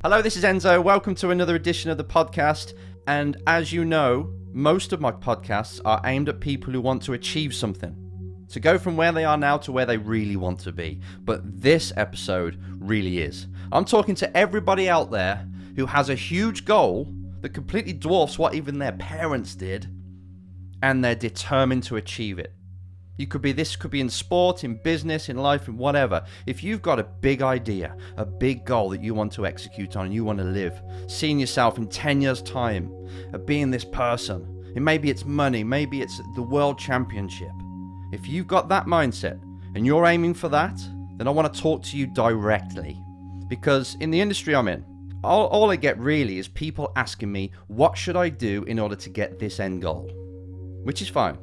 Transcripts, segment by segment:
Hello, this is Enzo. Welcome to another edition of the podcast. And as you know, most of my podcasts are aimed at people who want to achieve something, to go from where they are now to where they really want to be. But this episode really is. I'm talking to everybody out there who has a huge goal that completely dwarfs what even their parents did, and they're determined to achieve it. This could be in sport, in business, in life, in whatever. If you've got a big idea, a big goal that you want to execute on and you want to live, seeing yourself in 10 years' time, being this person, and maybe it's money, maybe it's the world championship. If you've got that mindset and you're aiming for that, then I want to talk to you directly. Because in the industry I'm in, all I get really is people asking me, what should I do in order to get this end goal? Which is fine.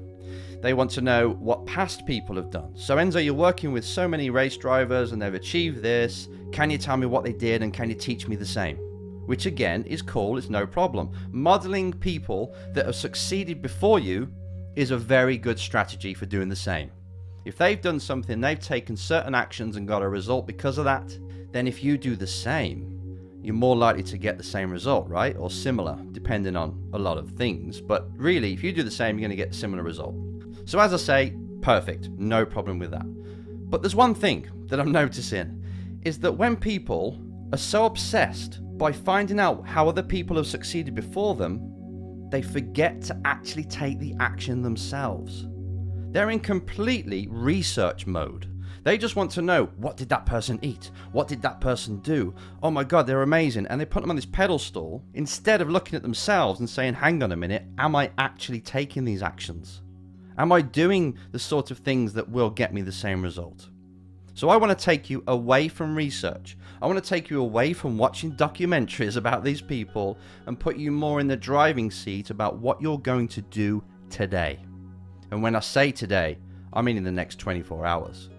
They want to know what past people have done. So Enzo, you're working with so many race drivers and they've achieved this. Can you tell me what they did and can you teach me the same? Which again is cool, it's no problem. Modeling people that have succeeded before you is a very good strategy for doing the same. If they've done something, they've taken certain actions and got a result because of that, then if you do the same, you're more likely to get the same result, right? Or similar, depending on a lot of things. But really, if you do the same, you're going to get a similar result. So as I say, perfect, no problem with that. But there's one thing that I'm noticing, is that when people are so obsessed by finding out how other people have succeeded before them, they forget to actually take the action themselves. They're in completely research mode. They just want to know, what did that person eat? What did that person do? Oh my God, they're amazing. And they put them on this pedestal instead of looking at themselves and saying, hang on a minute, am I actually taking these actions? Am I doing the sort of things that will get me the same result? So I want to take you away from research. I want to take you away from watching documentaries about these people and put you more in the driving seat about what you're going to do today. And when I say today, I mean in the next 24 hours.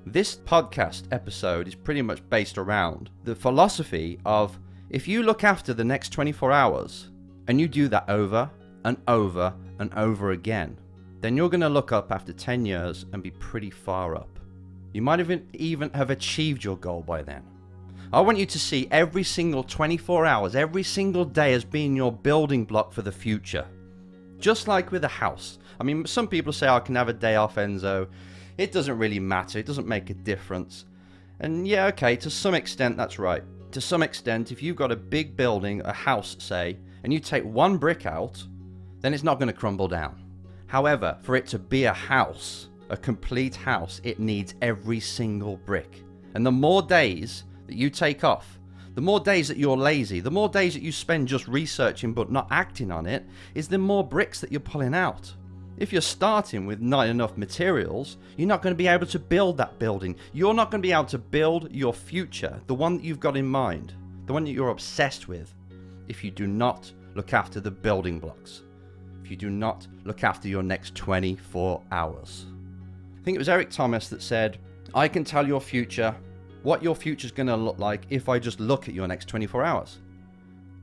This podcast episode is pretty much based around the philosophy of if you look after the next 24 hours and you do that over and over and over again, then you're going to look up after 10 years and be pretty far up. You might even have achieved your goal by then. I want you to see every single 24 hours, every single day as being your building block for the future. Just like with a house. I mean, some people say, I can have a day off, Enzo. It doesn't really matter. It doesn't make a difference. And yeah, okay, to some extent, that's right. To some extent, if you've got a big building, a house, say, and you take one brick out, then it's not going to crumble down. However, for it to be a house, a complete house, it needs every single brick. And the more days that you take off, the more days that you're lazy, the more days that you spend just researching but not acting on it, is the more bricks that you're pulling out. If you're starting with not enough materials, you're not going to be able to build that building. You're not going to be able to build your future, the one that you've got in mind, the one that you're obsessed with, if you do not look after the building blocks. If you do not look after your next 24 hours. I think it was Eric Thomas that said, I can tell your future what your future is going to look like if I just look at your next 24 hours.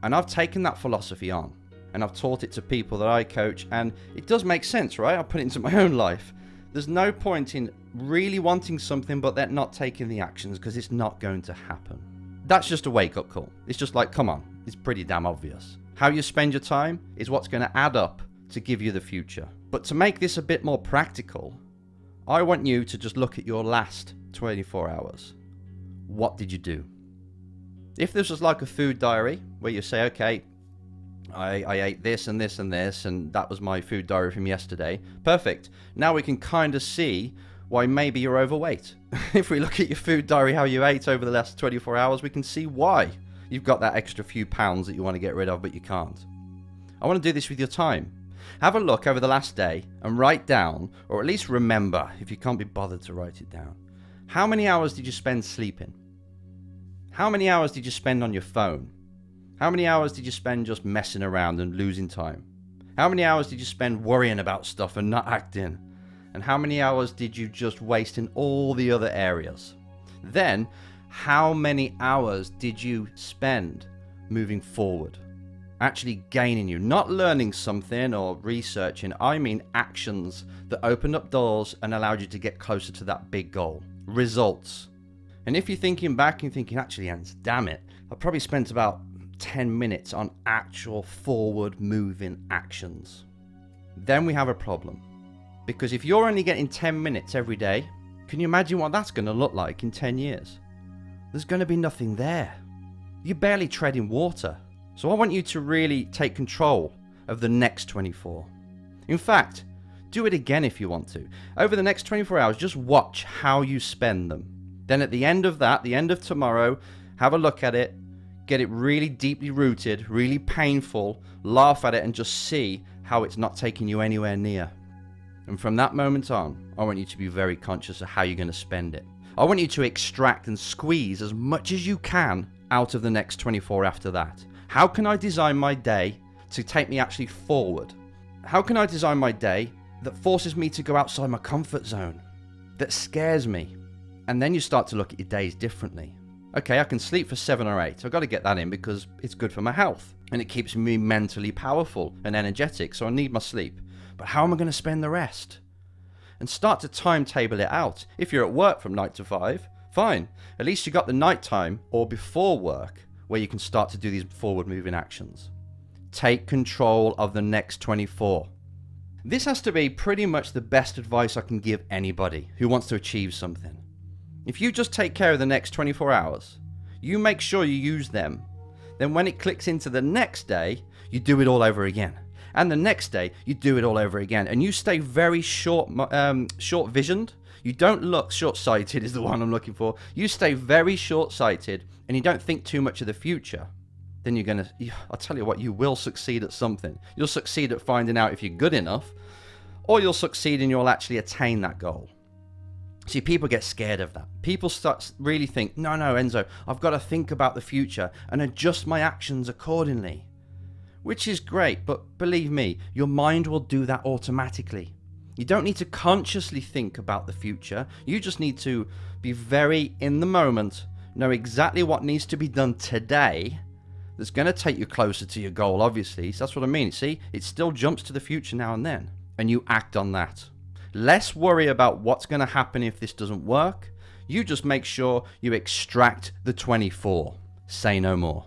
And I've taken that philosophy on and I've taught it to people that I coach, and it does make sense, right? I put it into my own life. There's no point in really wanting something but then not taking the actions because it's not going to happen. That's just a wake-up call. It's just like, come on, it's pretty damn obvious. How you spend your time is what's going to add up to give you the future. But to make this a bit more practical, I want you to just look at your last 24 hours. What did you do? If this was like a food diary where you say, okay, I ate this and this and this, and that was my food diary from yesterday. Perfect. Now we can kind of see why maybe you're overweight. If we look at your food diary, how you ate over the last 24 hours, we can see why you've got that extra few pounds that you want to get rid of, but you can't. I want to do this with your time. Have a look over the last day and write down, or at least remember, if you can't be bothered to write it down, how many hours did you spend sleeping? How many hours did you spend on your phone? How many hours did you spend just messing around and losing time? How many hours did you spend worrying about stuff and not acting? And how many hours did you just waste in all the other areas? Then, how many hours did you spend moving forward? Actually gaining you, not learning something or researching. I mean actions that opened up doors and allowed you to get closer to that big goal. Results. And if you're thinking back and thinking, actually, Enzo, damn it, I probably spent about 10 minutes on actual forward moving actions, then we have a problem. Because if you're only getting 10 minutes every day, can you imagine what that's going to look like in 10 years? There's going to be nothing there. You're barely treading water. So I want you to really take control of the next 24. In fact, do it again if you want to. Over the next 24 hours, just watch how you spend them. Then at the end of that, the end of tomorrow, have a look at it, get it really deeply rooted, really painful, laugh at it, and just see how it's not taking you anywhere near. And from that moment on, I want you to be very conscious of how you're going to spend it. I want you to extract and squeeze as much as you can out of the next 24 after that. How can I design my day to take me actually forward? How can I design my day that forces me to go outside my comfort zone, that scares me? And then you start to look at your days differently. Okay, I can sleep for 7 or 8. I've got to get that in because it's good for my health and it keeps me mentally powerful and energetic, so I need my sleep. But how am I going to spend the rest? And start to timetable it out. If you're at work from 9 to 5, fine. At least you got the night time or before work where you can start to do these forward moving actions. Take control of the next 24. This has to be pretty much the best advice I can give anybody who wants to achieve something. If you just take care of the next 24 hours, you make sure you use them, then when it clicks into the next day, you do it all over again. And the next day, you do it all over again. And you stay very short-visioned. You don't look short-sighted is the one I'm looking for. You stay very short-sighted and you don't think too much of the future. Then you're going to, I'll tell you what, you will succeed at something. You'll succeed at finding out if you're good enough, or you'll succeed and you'll actually attain that goal. See, people get scared of that. People start really think, no, Enzo, I've got to think about the future and adjust my actions accordingly. Which is great, but believe me, your mind will do that automatically. You don't need to consciously think about the future. You just need to be very in the moment, know exactly what needs to be done today that's going to take you closer to your goal, obviously. So that's what I mean. See, it still jumps to the future now and then, and you act on that. Less worry about what's going to happen if this doesn't work. You just make sure you extract the 24. Say no more.